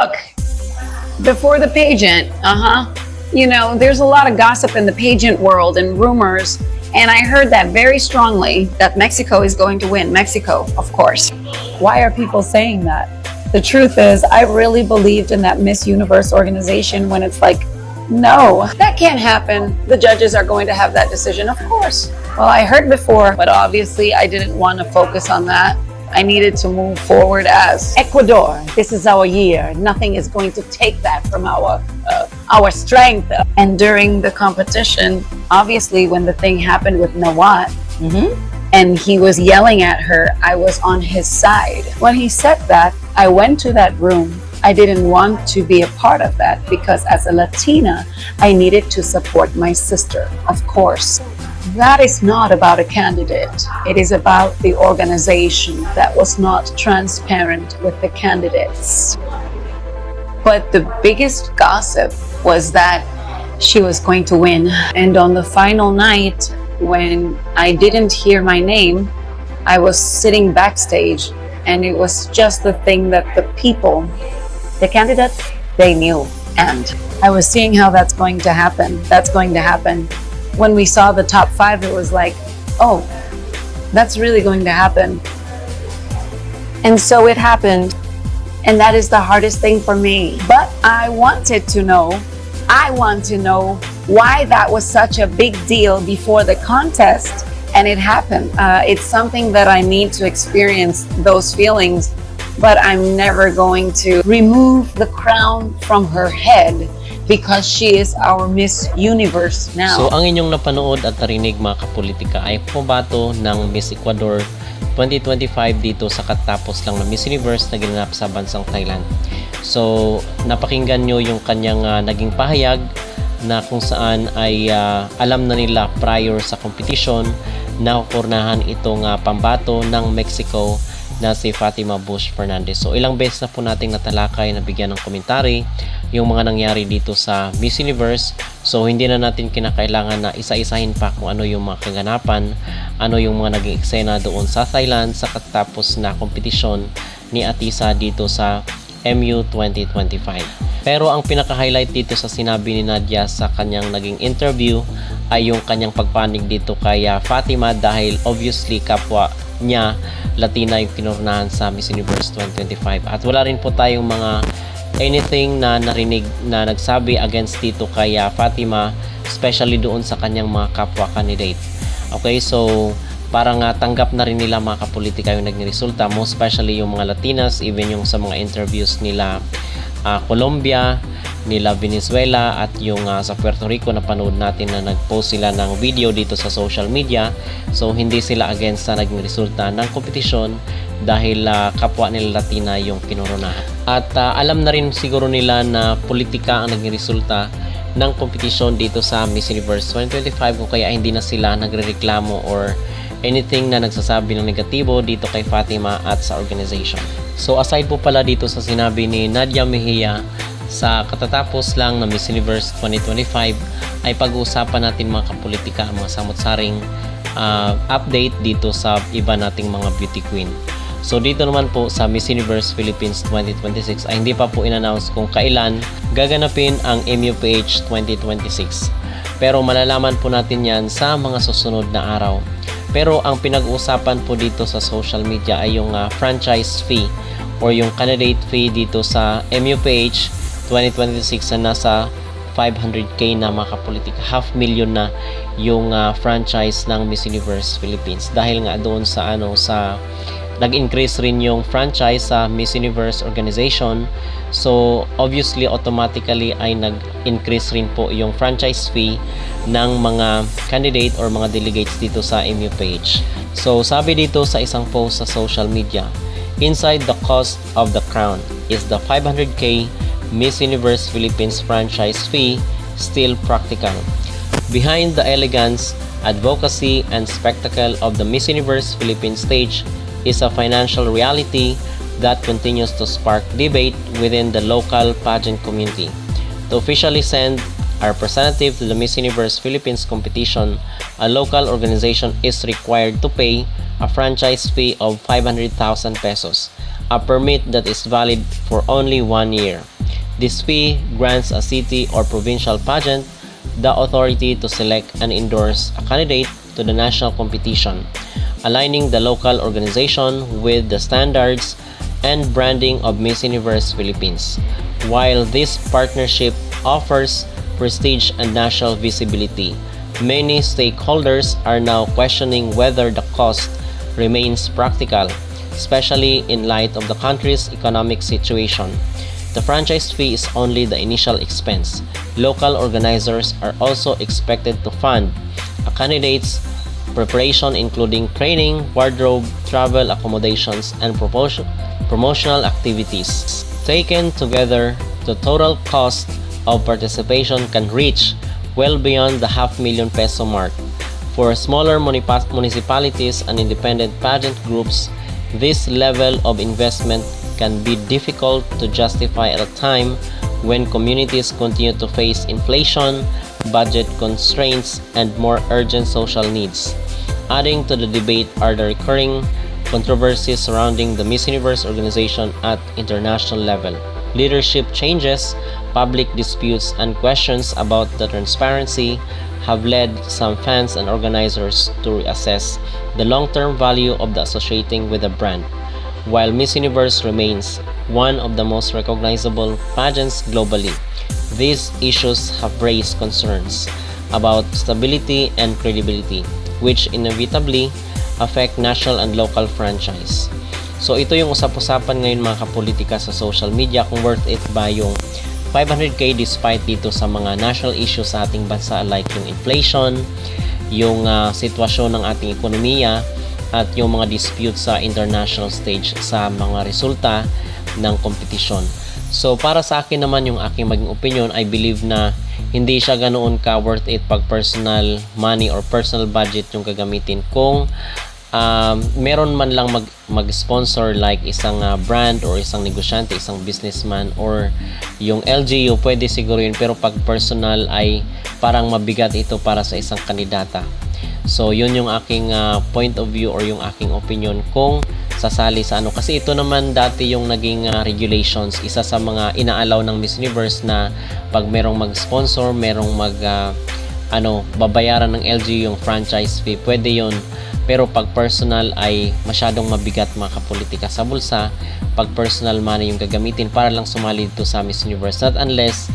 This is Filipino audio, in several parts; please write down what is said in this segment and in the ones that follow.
look, before the pageant, you know, there's a lot of gossip in the pageant world and rumors, and I heard that very strongly that Mexico is going to win. Mexico, of course. Why are people saying that? The truth is, I really believed in that Miss Universe organization when it's like, no, That can't happen. The judges are going to have that decision, of course. Well, I heard before, but obviously I didn't want to focus on that. I needed to move forward as Ecuador, this is our year. Nothing is going to take that from our strength. And during the competition, obviously when the thing happened with Nawat, and he was yelling at her, I was on his side. When he said that, I went to that room. I didn't want to be a part of that because as a Latina, I needed to support my sister, of course. That is not about a candidate. It is about the organization that was not transparent with the candidates. But the biggest gossip was that she was going to win. And on the final night, when I didn't hear my name, I was sitting backstage, and it was just the thing that the people, the candidates, they knew. And I was seeing how that's going to happen. That's going to happen. When we saw the top 5, it was like, oh, that's really going to happen. And so it happened. And that is the hardest thing for me. But I want to know why that was such a big deal before the contest, and it happened. It's something that I need to experience those feelings, but I'm never going to remove the crown from her head because she is our Miss Universe now. So ang inyong napanood at narinig mga kapolitika ay pumbato ng Miss Ecuador 2025 dito sa katapos lang na Miss Universe na ginanap sa bansang Thailand. So napakinggan nyo yung kanyang naging pahayag na kung saan ay alam na nila prior sa competition na kukurnahan itong pambato ng Mexico na si Fatima Bush Fernandez. So ilang beses na po nating natalakay na bigyan ng komentary yung mga nangyari dito sa Miss Universe. So hindi na natin kinakailangan na isa-isahin pa kung ano yung mga kaganapan, ano yung mga naging eksena doon sa Thailand sa katapos na kompetisyon ni Atisa dito sa MU 2025. Pero ang pinaka-highlight dito sa sinabi ni Nadia sa kanyang naging interview ay yung kanyang pagpanig dito kay Fatima dahil obviously kapwa niya Latina yung kinurnahan sa Miss Universe 2025. At wala rin po tayong mga anything na narinig na nagsabi against dito kay Fatima, especially doon sa kanyang mga kapwa candidate. Okay, so parang tanggap na rin nila mga kapolitika yung naging resulta, most especially yung mga Latinas, even yung sa mga interviews nila Colombia, nila Venezuela at yung sa Puerto Rico na panood natin na nag-post sila ng video dito sa social media. So hindi sila against sa naging resulta ng kompetisyon dahil kapwa nila Latina yung kinurunahan. At alam na rin siguro nila na politika ang naging resulta ng kompetisyon dito sa Miss Universe 2025 kung kaya hindi na sila nagrereklamo or anything na nagsasabi ng negatibo dito kay Fatima at sa organization. So aside po pala dito sa sinabi ni Nadia Mejia sa katatapos lang na Miss Universe 2025 ay pag-uusapan natin mga kapolitika ang mga samot-saring update dito sa iba nating mga beauty queen. So dito naman po sa Miss Universe Philippines 2026 ay hindi pa po in-announce kung kailan gaganapin ang MUPH 2026. Pero malalaman po natin yan sa mga susunod na araw. Pero ang pinag-uusapan po dito sa social media ay yung franchise fee or yung candidate fee dito sa MUPH 2026 na nasa 500k na mga kapolitika. 500,000 na yung franchise ng Miss Universe Philippines dahil nga doon sa nag-increase rin yung franchise sa Miss Universe organization. So obviously automatically ay nag-increase rin po yung franchise fee ng mga candidate or mga delegates dito sa MUPH. So sabi dito sa isang post sa social media, inside the cost of the crown is the 500k Miss Universe Philippines franchise fee still practical. Behind the elegance, advocacy, and spectacle of the Miss Universe Philippines stage is a financial reality that continues to spark debate within the local pageant community. To officially send a representative to the Miss Universe Philippines competition, a local organization is required to pay a franchise fee of 500,000 pesos, a permit that is valid for only 1 year. This fee grants a city or provincial pageant the authority to select and endorse a candidate to the national competition, aligning the local organization with the standards and branding of Miss Universe Philippines. While this partnership offers prestige and national visibility, many stakeholders are now questioning whether the cost remains practical, especially in light of the country's economic situation. The franchise fee is only the initial expense. Local organizers are also expected to fund a candidate's preparation, including training, wardrobe, travel accommodations, and promotional activities. Taken together, the total cost of participation can reach well beyond the ₱500,000 peso mark. For smaller municipalities and independent pageant groups, this level of investment can be difficult to justify at a time when communities continue to face inflation, budget constraints, and more urgent social needs. Adding to the debate are the recurring controversies surrounding the Miss Universe organization at international level. Leadership changes, public disputes, and questions about the transparency have led some fans and organizers to reassess the long-term value of the associating with the brand. While Miss Universe remains one of the most recognizable pageants globally, these issues have raised concerns about stability and credibility, which inevitably affect national and local franchise. So ito yung usap-usapan ngayon mga kapolitika sa social media, kung worth it ba yung 500k despite dito sa mga national issues sa ating bansa like yung inflation, yung sitwasyon ng ating ekonomiya, at yung mga disputes sa international stage sa mga resulta ng kompetisyon. So para sa akin naman yung aking maging opinion, I believe na hindi siya ganoon ka worth it pag personal money or personal budget yung gagamitin. Kung meron man lang mag-sponsor like isang brand or isang negosyante, isang businessman or yung LGU, pwede siguro yun. Pero pag personal ay parang mabigat ito para sa isang kandidata. So yun yung aking point of view or yung aking opinion kung sasali sa ano. Kasi ito naman dati yung naging regulations, isa sa mga inaalaw ng Miss Universe na pag merong mag-sponsor, merong babayaran ng LG yung franchise fee, pwede yun. Pero pag personal ay masyadong mabigat mga kapolitika sa bulsa pag personal money yung gagamitin para lang sumali dito sa Miss Universe. Not unless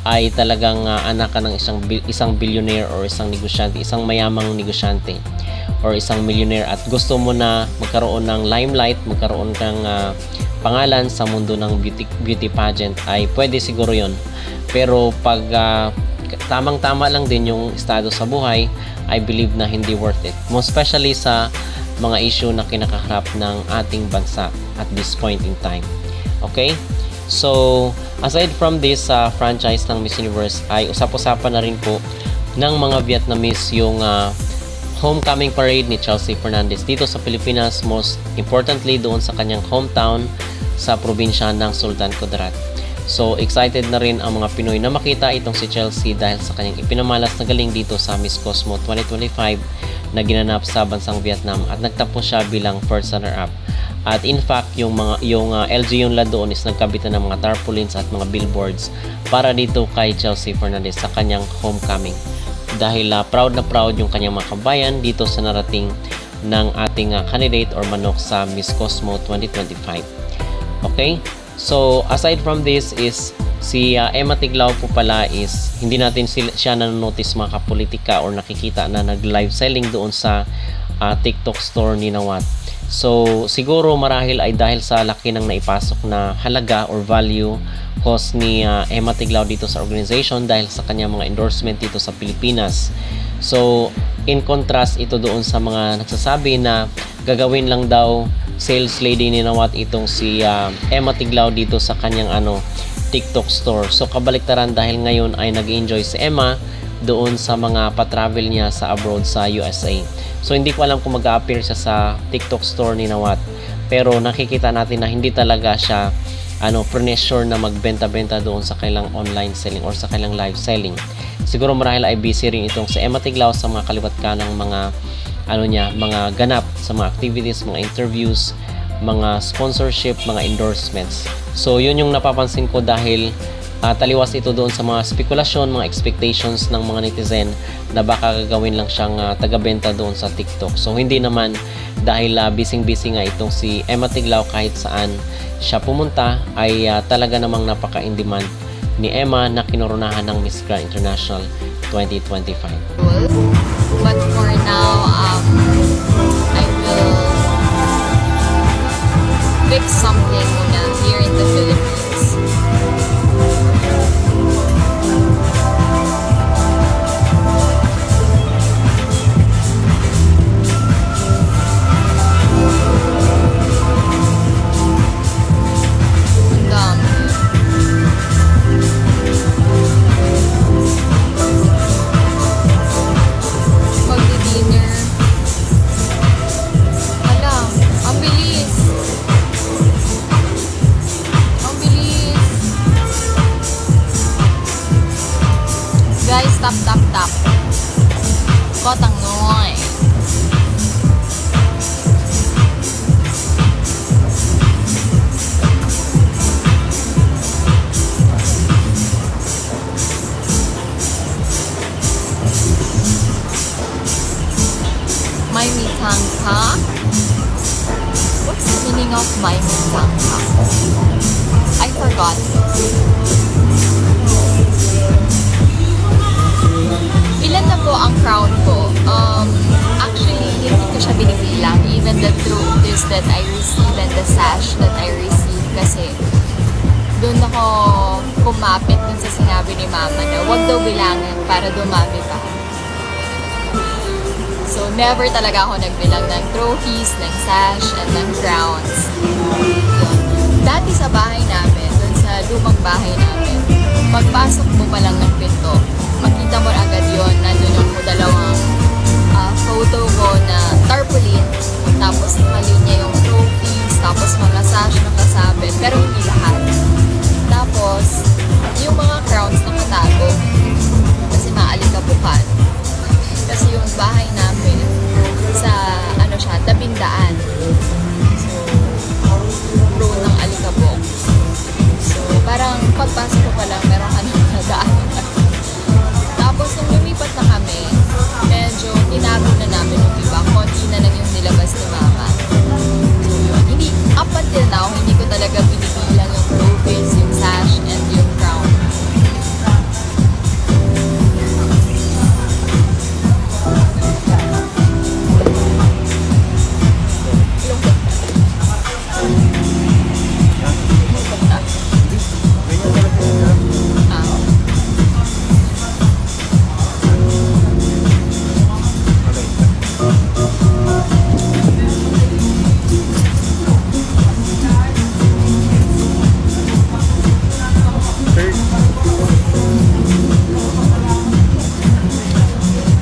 ay talagang anak ka ng isang billionaire or isang negosyante, isang mayamang negosyante or isang millionaire at gusto mo na magkaroon ng limelight, magkaroon kang pangalan sa mundo ng beauty pageant, ay pwede siguro yon. Pero pag tamang-tama lang din yung estado sa buhay, I believe na hindi worth it. Most especially sa mga issue na kinakaharap ng ating bansa at this point in time. Okay? So, aside from this franchise ng Miss Universe, ay usap-usapan na rin po ng mga Vietnamese yung homecoming parade ni Chelsea Fernandez dito sa Pilipinas, most importantly doon sa kanyang hometown sa probinsya ng Sultan Kudarat. So, excited na rin ang mga Pinoy na makita itong si Chelsea dahil sa kanyang ipinamalas na galing dito sa Miss Cosmo 2025 na ginanap sa bansang Vietnam at nagtapos siya bilang first runner-up. At in fact, yung LG Yunla doon is nagkabitan ng mga tarpaulins at mga billboards para dito kay Chelsea Fernandez sa kanyang homecoming. Dahil proud na proud yung kanyang mga kabayan dito sa narating ng ating candidate or manok sa Miss Cosmo 2025. Okay? So, aside from this is si Emma Tiglao po pala is hindi natin siya nanonotice mga kapolitika or nakikita na nag-live selling doon sa TikTok store ni Nawat. So, siguro marahil ay dahil sa laki ng naipasok na halaga or value cost ni Emma Tiglao dito sa organization dahil sa kanya mga endorsement dito sa Pilipinas. So, in contrast ito doon sa mga nagsasabi na gagawin lang daw sales lady ni Nawat itong si Emma Tiglao dito sa kanyang TikTok store. So kabaliktaran dahil ngayon ay nag-enjoy si Emma doon sa mga pa-travel niya sa abroad sa USA. So hindi ko alam kung mag-a-appear siya sa TikTok store ni Nawat. Pero nakikita natin na hindi talaga siya pressure na magbenta-benta doon sa kailang online selling or sa kailang live selling. Siguro marahil ay busy rin itong si Emma Tiglao sa mga kaliwat kanang mga mga ganap sa mga activities, mga interviews, mga sponsorship, mga endorsements. So yun yung napapansin ko dahil taliwas ito doon sa mga spekulasyon, mga expectations ng mga netizen na baka gagawin lang siyang taga-benta doon sa TikTok. So hindi naman, dahil busy-busy nga itong si Emma Tiglao kahit saan siya pumunta ay talaga namang napaka-in-demand ni Emma na kinoronahan ng Miss Grand International 2025. But for now, I will fix something muna here in the Philippines. Ang dami. Magdi-dinner. Hala, ang bilis. Ang bilis. Guys, tap. Kotang noy. My mitangka? What's the meaning of my mitangka? I forgot. Ilan na po ang crown ko? Actually, hindi ko siya binibilang. Even the truth is that I receive and the sash that I receive kasi doon ako kumapit dun sa sinabi ni Mama na huwag daw bilangin para dumami pa. So, never talaga ako nagbilang ng trophies, ng sash, and ng crowns. Yun. Dati sa bahay namin, dun sa lumang bahay namin, pagpasok mo pa lang ng pinto, makita mo agad yun. Nandun yung dalawang photo ko na tarpaulin, tapos nakalinya yung trophies, tapos mga sash nakasabit, pero hindi lahat. Tapos, yung mga crowns nakatago, kasi maalikabukan. Kasi yung bahay namin sa tabing daan. So, prone ng alikabok. So, parang pagpasok ko pa lang, meron ka nang nadaan. Tapos, nung lumipat na kami, medyo tinago na namin yung iba. Konti na lang yung nilabas ni Mama. So, yun. Hindi, up until now, hindi ko talaga binibilang yung trophies, yung sash, and yung crown.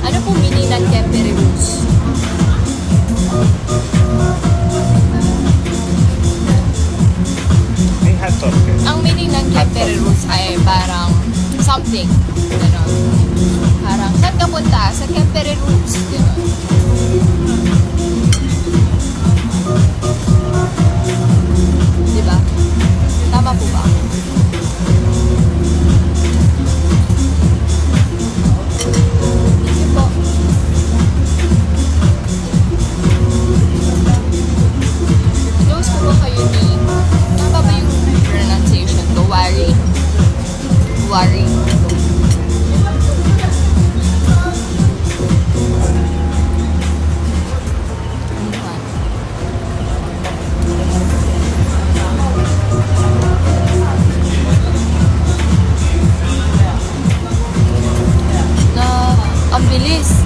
Ano po meaning ng Kempere Roots? Ang meaning ng Kempere Roots ay parang something. Ganon. Parang, saan ka punta? Sa Kempere Roots. Ganon. Diba? Tama po ba? Thank you po. Close po ba kayo ni... Tama ba yung pronunciation ko? Wari? Wari? Ang bilis.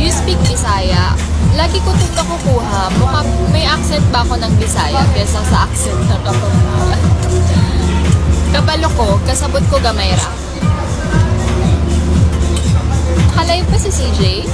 You speak Bisaya? Lagi ko ito nakukuha. Mukha may accent ba ako ng Bisaya kesa sa accent ng Kapampangan? Kabalo ko, kasabot ko gamay ra. Nakalive pa si CJ?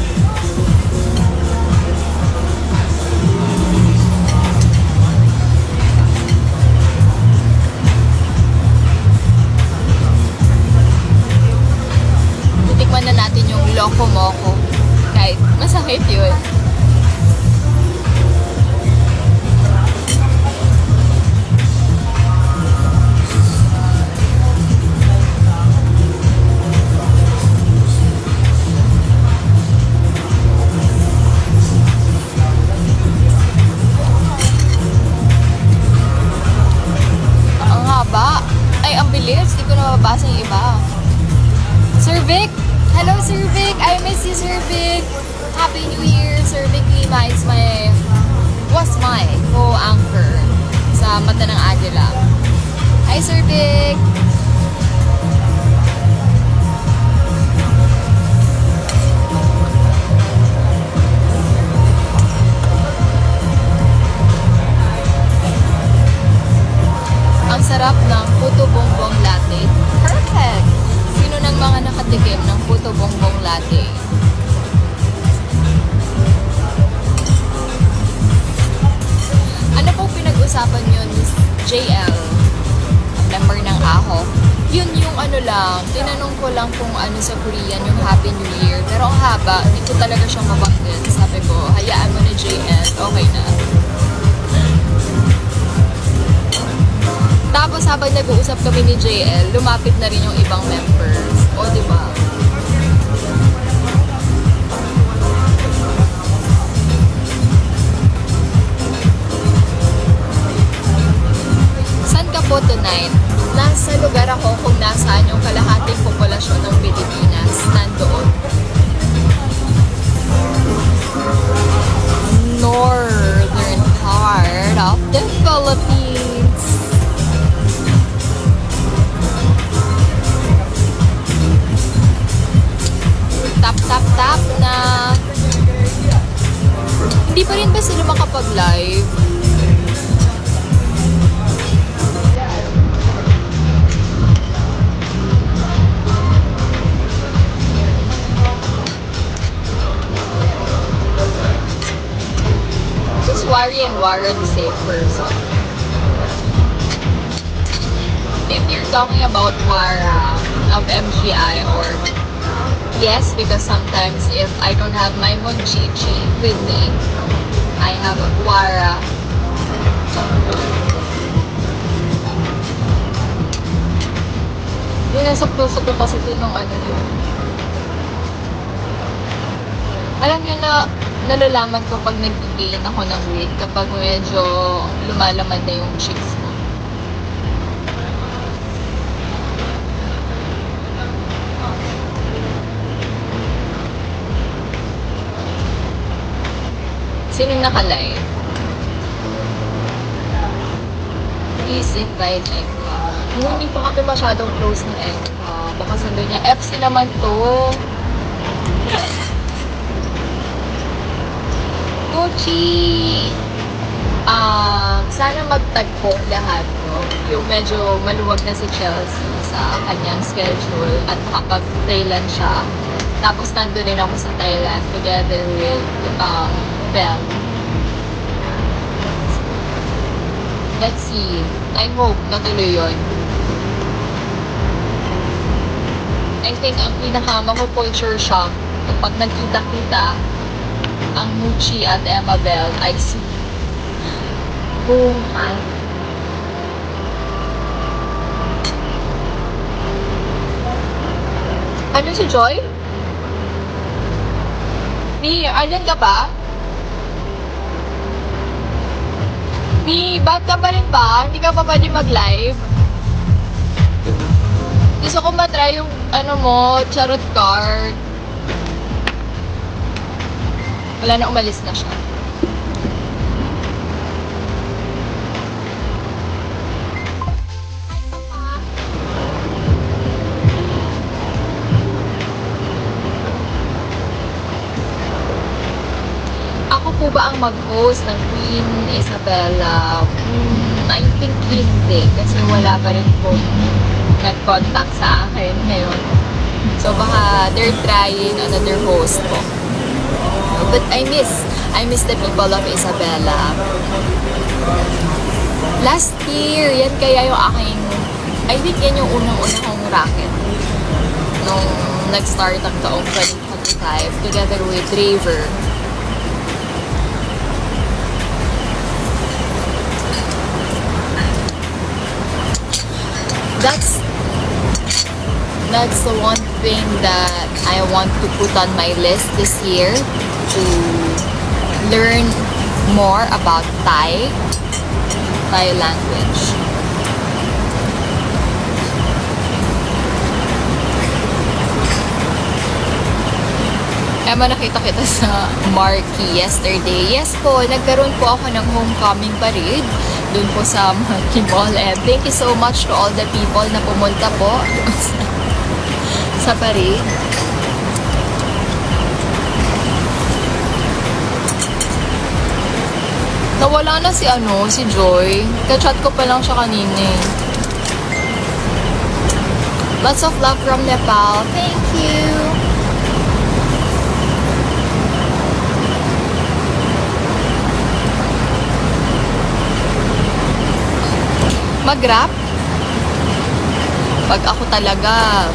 ko na mabasa yung iba. Sir Vic! Hello, Sir Vic! I miss you, Sir Vic! Happy New Year! Sir Vic Lima was my co-anchor sa Mata ng Agila. Hi, Sir Vic! Ang sarap ng puto bongbong latte. Perfect! Sino ng mga nakatikim ng puto bongbong latte? Ano pong pinag-usapan nyo ni JL, member ng AHO? Yun yung ano lang, tinanong ko lang kung ano sa Korean yung Happy New Year. Pero ang haba, hindi ko talaga siyang mabanggit. Sabi ko, hayaan mo ni JL, okay na. Tapos habang nag-uusap kami ni JL, lumapit na rin yung ibang members. O, di ba? Saan ka po tonight? Nasa lugar ako kung nasaan yung kalahating populasyon ng Pilipinas. Nandoon. Northern part of the Philippines. Tap na. Hindi pa rin ba sila makapag-live? Is Wari and Wara the same person? If you're talking about Wara of MGI or yes, because sometimes if I don't have my Monchichi with me, I have Wara. Yun, nasa puso ko kasi ito nung ano yun. Alam nyo na, nalalaman ko pag nag-gain ako ng weight kapag medyo lumalaman na yung cheeks ko. Sinong nakalive? Please invite Ekka. Hindi pa kami masyadong close ng Ekka. Baka sabi niya, FC naman to. Gucci! Sana magtagpo lahat, no? Yung medyo maluwag na si Chelsea sa kanyang schedule at makapag-Thailand siya. Tapos nandun din ako sa Thailand together with Bell. Let's see. I hope natuloy yun. I think ang pinaka-mako-culture shock kapag nagkita-kita ang Muchi at Emma Bell ay si Boom at ano si Joy? Andyan ka ba? Ba't ka pa rin ba? Hindi ka pa pwede mag-live? Gusto ko matry yung ano mo, charot card. Wala na, umalis na siya. Ako po ba ang mag-host ng Queen Isabella? I think hindi. Kasi wala pa rin po nag-contact sa akin ngayon. So baka they're trying another host po. But I miss the people of Isabela. Last year, yan kaya yung aking, I think yan yung unang-unang kong racket. Nung nag-start ang taong 2025 together with Raver. That's the one thing that I want to put on my list this year, to learn more about Thai language. Emma, nakita kita sa Marquee yesterday. Yes po, nagkaroon po ako ng homecoming parade dun po sa Marquee Mall. And thank you so much to all the people na pumunta po sa parade. Nawala na si Joy. Ka-chat ko pa lang siya kanina eh. Lots of love from Nepal. Thank you. Mag-rap? Pag ako talaga,